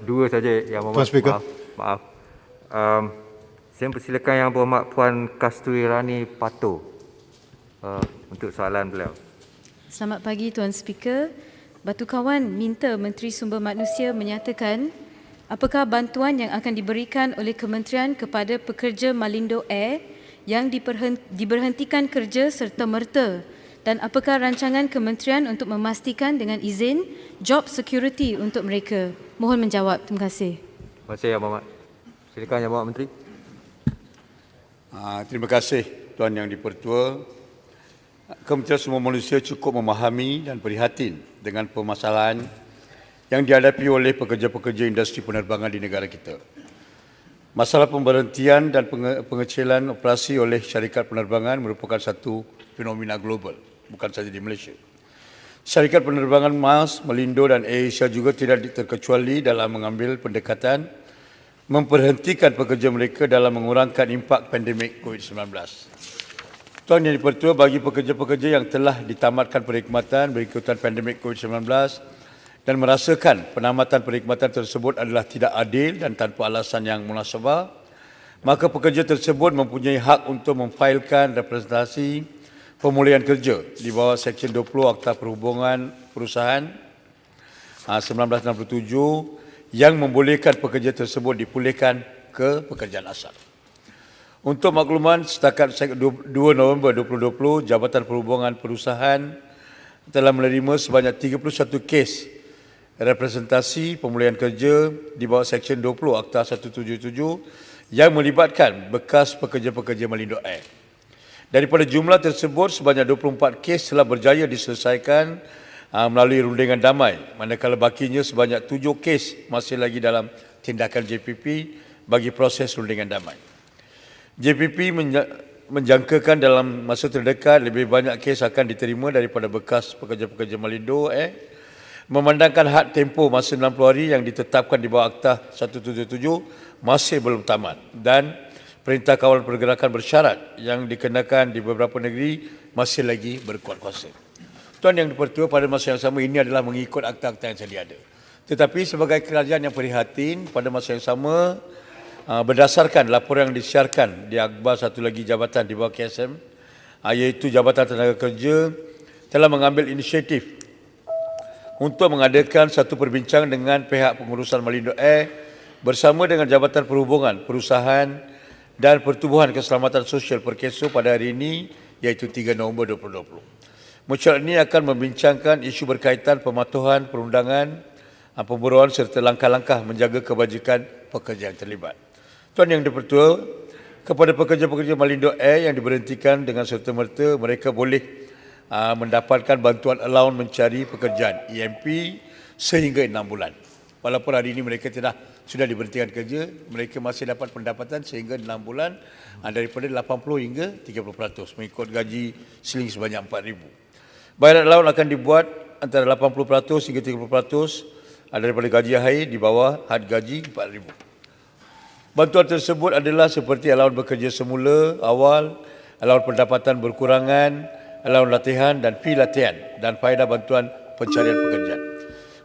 Dua saja Yang Berhormat. Maaf. Saya persilakan Yang Berhormat Puan Kasturi Rani Pato untuk soalan beliau. Selamat pagi Tuan Speaker. Batu Kawan minta Menteri Sumber Manusia menyatakan apakah bantuan yang akan diberikan oleh kementerian kepada pekerja Malindo Air yang diberhentikan kerja serta-merta, dan apakah rancangan kementerian untuk memastikan dengan izin job security untuk mereka. Mohon menjawab. Terima kasih. Terima kasih Yang Berhormat. Silakan Yang Berhormat Menteri. Terima kasih Tuan Yang di-Pertua. Kementerian Sumber Manusia cukup memahami dan prihatin dengan permasalahan yang dihadapi oleh pekerja-pekerja industri penerbangan di negara kita. Masalah pemberhentian dan pengecilan operasi oleh syarikat penerbangan merupakan satu fenomena global, bukan sahaja di Malaysia. Syarikat penerbangan MAS, Malindo dan AirAsia juga tidak terkecuali dalam mengambil pendekatan memberhentikan pekerja mereka dalam mengurangkan impak pandemik COVID-19. Tuan Yang di-Pertua, bagi pekerja-pekerja yang telah ditamatkan perkhidmatan berikutan pandemik COVID-19 dan merasakan penamatan perkhidmatan tersebut adalah tidak adil dan tanpa alasan yang munasabah, maka pekerja tersebut mempunyai hak untuk memfailkan representasi pemulihan kerja di bawah Seksyen 20 Akta Perhubungan Perusahaan 1967 yang membolehkan pekerja tersebut dipulihkan ke pekerjaan asal. Untuk makluman, setakat 2 November 2020, Jabatan Perhubungan Perusahaan telah menerima sebanyak 31 kes representasi pemulihan kerja di bawah Seksyen 20 Akta 177 yang melibatkan bekas pekerja-pekerja Malindo Air. Daripada jumlah tersebut, sebanyak 24 kes telah berjaya diselesaikan melalui rundingan damai, manakala bakinya sebanyak 7 kes masih lagi dalam tindakan JPP bagi proses rundingan damai. JPP menjangkakan dalam masa terdekat lebih banyak kes akan diterima daripada bekas pekerja-pekerja Malindo memandangkan had tempoh masa 60 hari yang ditetapkan di bawah Akta 177 masih belum tamat dan Perintah Kawal Pergerakan bersyarat yang dikenakan di beberapa negeri masih lagi berkuat kuasa. Tuan Yang di-Pertua, pada masa yang sama ini adalah mengikut akta-akta yang sedia ada. Tetapi sebagai kerajaan yang prihatin, pada masa yang sama berdasarkan laporan yang disiarkan di akhbar satu lagi jabatan di bawah KSM, iaitu Jabatan Tenaga Kerja telah mengambil inisiatif untuk mengadakan satu perbincangan dengan pihak pengurusan Malindo Air bersama dengan Jabatan Perhubungan Perusahaan dan Pertubuhan Keselamatan Sosial Perkeso pada hari ini, iaitu 3 November 2020. Mesyuarat ini akan membincangkan isu berkaitan pematuhan perundangan, pemburuan serta langkah-langkah menjaga kebajikan pekerja yang terlibat. Tuan Yang di-Pertua, kepada pekerja-pekerja Malindo Air yang diberhentikan dengan serta-merta, mereka boleh mendapatkan bantuan allowance mencari pekerjaan EMP sehingga 6 bulan. Walaupun hari ini mereka sudah diberhentikan kerja, mereka masih dapat pendapatan sehingga 6 bulan daripada 80 hingga 30% mengikut gaji seling sebanyak 4,000. Bayaran allowance akan dibuat antara 80% hingga 30% daripada gaji akhir di bawah had gaji 4,000. Bantuan tersebut adalah seperti allowance bekerja semula awal, allowance pendapatan berkurangan, allowance latihan dan fee latihan dan faedah bantuan pencarian pekerjaan.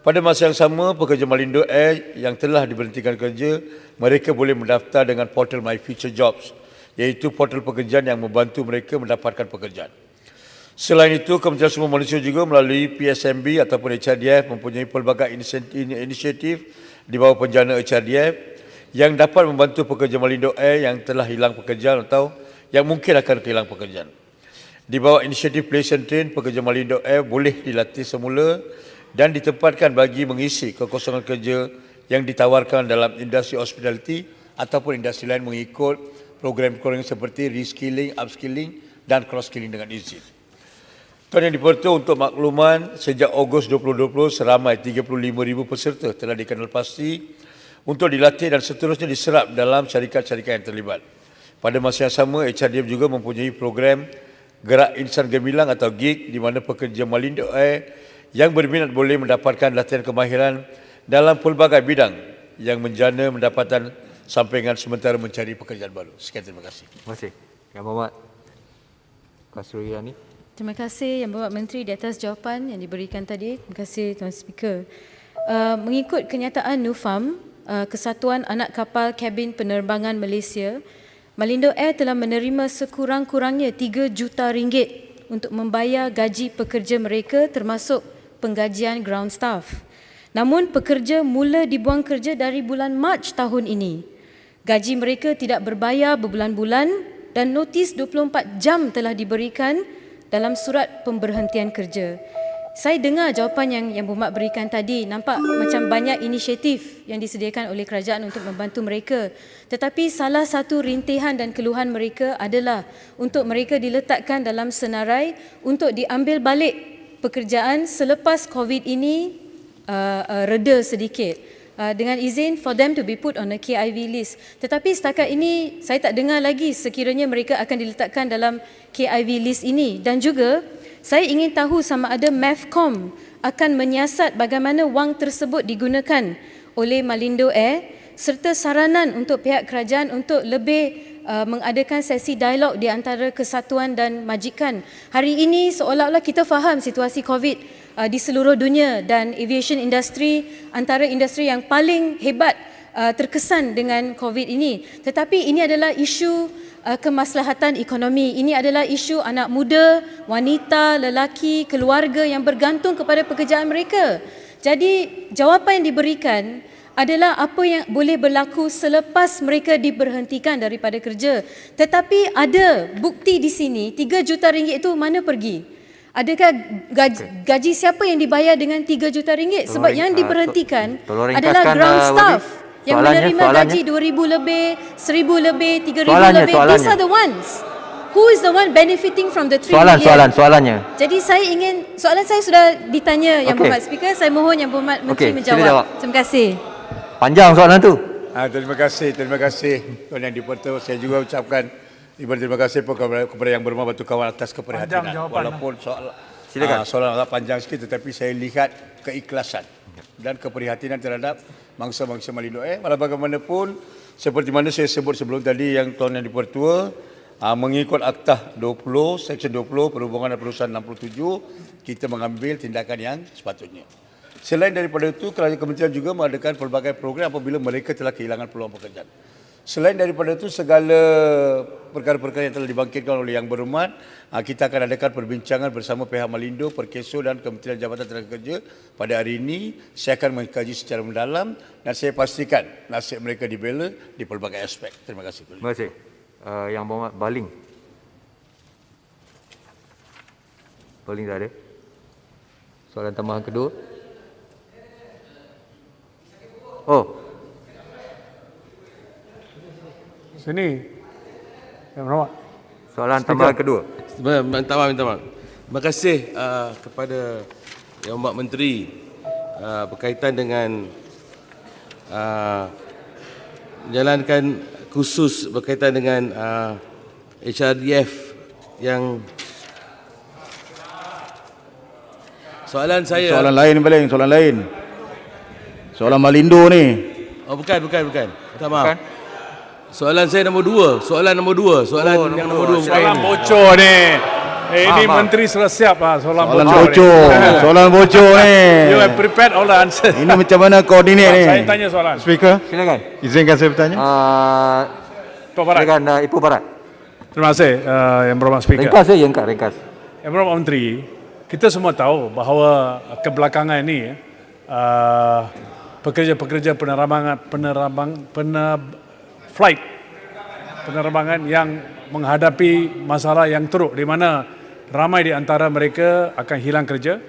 Pada masa yang sama, pekerja Malindo Air yang telah diberhentikan kerja, mereka boleh mendaftar dengan portal My Future Jobs, iaitu portal pekerjaan yang membantu mereka mendapatkan pekerjaan. Selain itu, Kementerian Sumber Manusia juga melalui PSMB ataupun HRDF mempunyai pelbagai inisiatif di bawah penjana HRDF yang dapat membantu pekerja Malindo Air yang telah hilang pekerjaan atau yang mungkin akan kehilangan pekerjaan. Di bawah inisiatif Place and Train, pekerja Malindo Air boleh dilatih semula dan ditempatkan bagi mengisi kekosongan kerja yang ditawarkan dalam industri hospitality ataupun industri lain mengikut program-program seperti reskilling, upskilling dan cross-skilling dengan izin. Tuan Yang di-Pertua, untuk makluman, sejak Ogos 2020 seramai 35,000 peserta telah dikenal pasti untuk dilatih dan seterusnya diserap dalam syarikat-syarikat yang terlibat. Pada masa yang sama, HRDF juga mempunyai program Gerak Insan Gemilang atau GIG di mana pekerja Malindo Air yang berminat boleh mendapatkan latihan kemahiran dalam pelbagai bidang yang menjana mendapatan sampingan sementara mencari pekerjaan baru. Sekian, terima kasih. Terima kasih. Yang Berhormat Kasturi Rani. Terima kasih Yang Berhormat Menteri di atas jawapan yang diberikan tadi. Terima kasih Tuan Speaker. Mengikut kenyataan Nufam, Kesatuan Anak Kapal Kabin Penerbangan Malaysia, Malindo Air telah menerima sekurang-kurangnya 3 juta ringgit untuk membayar gaji pekerja mereka termasuk penggajian ground staff. Namun pekerja mula dibuang kerja dari bulan Mac tahun ini. Gaji mereka tidak berbayar berbulan-bulan dan notis 24 jam telah diberikan dalam surat pemberhentian kerja. Saya dengar jawapan yang Berhormat berikan tadi, nampak macam banyak inisiatif yang disediakan oleh kerajaan untuk membantu mereka. Tetapi salah satu rintihan dan keluhan mereka adalah untuk mereka diletakkan dalam senarai untuk diambil balik pekerjaan selepas COVID ini reda sedikit. Dengan izin for them to be put on a KIV list. Tetapi setakat ini saya tak dengar lagi sekiranya mereka akan diletakkan dalam KIV list ini. Dan juga saya ingin tahu sama ada MAVCOM akan menyiasat bagaimana wang tersebut digunakan oleh Malindo Air serta saranan untuk pihak kerajaan untuk lebih mengadakan sesi dialog di antara kesatuan dan majikan. Hari ini seolah-olah kita faham situasi COVID di seluruh dunia dan aviation industry antara industri yang paling hebat terkesan dengan COVID ini. Tetapi ini adalah isu kemaslahatan ekonomi. Ini adalah isu anak muda, wanita, lelaki, keluarga yang bergantung kepada pekerjaan mereka. Jadi jawapan yang diberikan adalah apa yang boleh berlaku selepas mereka diberhentikan daripada kerja. Tetapi ada bukti di sini, 3 juta ringgit itu mana pergi? Adakah gaji siapa yang dibayar dengan 3 juta ringgit? Sebab yang diberhentikan adalah ground staff yang menerima gaji 2,000 lebih, 1,000 lebih, 3,000 lebih. These are the ones. Who is the one benefiting from the 3 million? Soalannya. Jadi soalan saya sudah ditanya Yang Berhormat Speaker. Saya mohon Yang Berhormat Menteri menjawab. Terima kasih. Panjang soalan tu. Terima kasih Tuan Yang di-Pertua. Saya juga ucapkan terima kasih kepada Yang Berhormat Batu Kawan atas keprihatinan. Walaupun soalan agak panjang sikit, tetapi saya lihat keikhlasan dan keprihatinan terhadap bangsa-bangsa Malindo Air. Walau bagaimanapun, seperti mana saya sebut sebelum tadi yang Tuan Yang di-Pertua, mengikut Aktah 20, Seksyen 20, Perhubungan dan Perusahaan 67, kita mengambil tindakan yang sepatutnya. Selain daripada itu, kementerian juga mengadakan pelbagai program apabila mereka telah kehilangan peluang pekerjaan. Selain daripada itu, segala perkara-perkara yang telah dibangkitkan oleh Yang Berhormat, kita akan adakan perbincangan bersama pihak Malindo, Perkeso dan Kementerian Jabatan Tenaga Kerja pada hari ini. Saya akan mengkaji secara mendalam dan saya pastikan nasib mereka dibela di pelbagai aspek. Terima kasih. Terima kasih. Yang Berhormat Baling. Baling tak ada. Soalan tambahan kedua. Sini. Yang Berhormat. Soalan tambahan kedua. Minta maaf. Terima kasih kepada Yang Berhormat Menteri berkaitan dengan menjalankan khusus berkaitan dengan HRDF yang soalan saya. Soalan lain paling, soalan lain. Soalan Malindo ni. Oh bukan. Minta maaf. Bukan? Soalan saya nombor 2. Soalan nombor 2. Soalan yang nombor 2. Soalan bocor ni. Ini Menteri sudah siap soalan bocor. Soalan bocor ni. You have prepared all the answers. Ini macam mana koordinat ni? Saya tanya soalan. Speaker, Silakan. izinkan saya bertanya. Pak Barat. Silakan Ibu Barat. Terima kasih Yang Berhormat Speaker. Ringkas. Yang Berhormat Menteri, kita semua tahu bahawa kebelakangan ini pekerja-pekerja penerbangan yang menghadapi masalah yang teruk di mana ramai di antara mereka akan hilang kerja.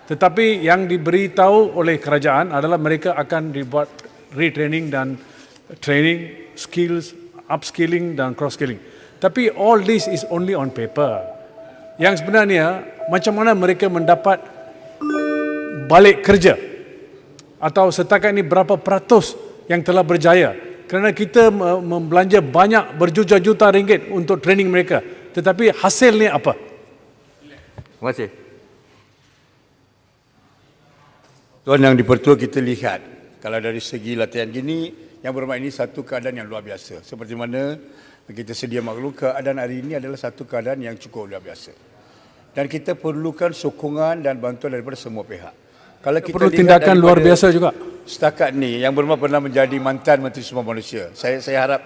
Tetapi yang diberitahu oleh kerajaan adalah mereka akan dibuat retraining dan training, skills, upskilling dan cross-skilling. Tapi all this is only on paper. Yang sebenarnya macam mana mereka mendapat balik kerja? Atau setakat ini berapa peratus yang telah berjaya? Kerana kita membelanja banyak berjuta-juta ringgit untuk training mereka. Tetapi hasilnya apa? Terima kasih. Tuan Yang di-Pertua, kita lihat kalau dari segi latihan gini, Yang Berhormat ini satu keadaan yang luar biasa. Seperti mana kita sedia maklum, keadaan hari ini adalah satu keadaan yang cukup luar biasa. Dan kita perlukan sokongan dan bantuan daripada semua pihak. Kalau kita Perlu lihat tindakan luar daripada biasa juga. setakat ni, Yang Berhormat pernah menjadi mantan Menteri Sumber Manusia. Saya harap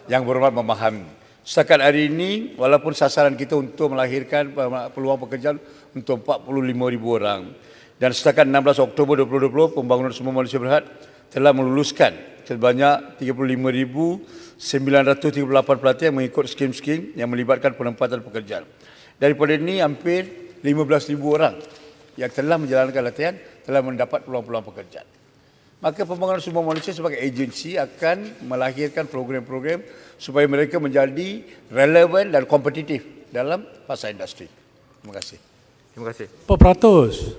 Yang Berhormat memahami. Setakat hari ini, walaupun sasaran kita untuk melahirkan peluang pekerjaan untuk 45,000 orang. Dan setakat 16 Oktober 2020, Pembangunan Sumber Manusia Berhad telah meluluskan sebanyak 35,938 pelatihan mengikut skim-skim yang melibatkan penempatan pekerjaan. Daripada ini, hampir 15,000 orang yang telah menjalankan latihan telah mendapat peluang-peluang pekerjaan. Maka Pembangunan Sumber Manusia sebagai agensi akan melahirkan program-program supaya mereka menjadi relevan dan kompetitif dalam pasar industri. Terima kasih. Terima kasih. Berapa peratus?